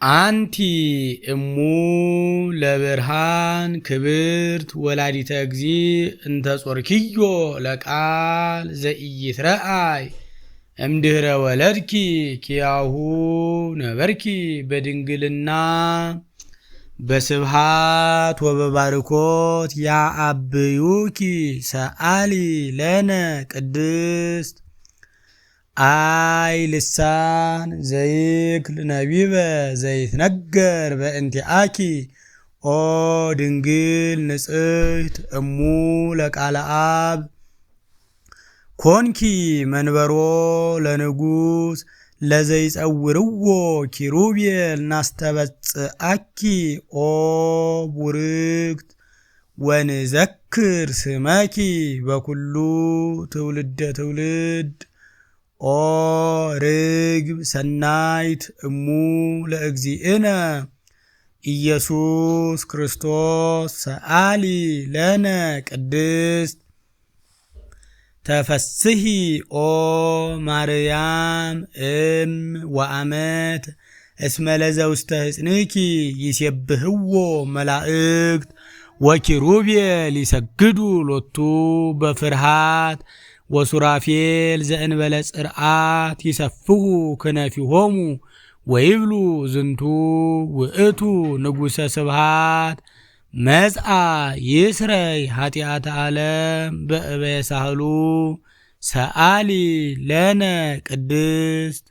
አንቲ እሙ ለብርሃን ክብርት ወላዲተ እግዚ እንተ ጾርኪዮ ለቃል ዘኢይትረአይ እምድህረ ወለድኪ ኪያሁ ነበርኪ በድንግልና በስብሃት ወበባርኮት ያአብዩኪ ሰአሊ ለነ ቅድስት አይ ልሳን ዘይክል ነቢበ ዘይትነገር በእንቲአኪ ኦ ድንግል ንጽሕት እሙ ለቃለ አብ ኮንኪ መንበሮ ለንጉሥ ለዘይጸውርዎ ኪሩቤል ናስተበጽአኪ ኦ ቡርክት ወንዘክር ስመኪ በኩሉ ትውልደ ትውልድ ኦ ርግብ ሰናይት እሙ ለእግዚእነ ኢየሱስ ክርስቶስ ሰአሊ ለነ ቅድስት ተፈስሒ ኦ ማርያም እም ወአመት እስመ ለዘውስተ ሕፅንኪ ይሴብህዎ መላእክት ወኪሩቤል ይሰግዱ ሎቱ በፍርሃት ወሱራፌል ዘእንበለ ጽርዓት ይሰፍሑ ክነፊሆሙ ወይብሉ ዝንቱ ውእቱ ንጉሠ ስብሃት መጽአ ይስረይ ኃጢአተ ዓለም በእበየ ሳህሉ ሰአሊ ለነ ቅድስት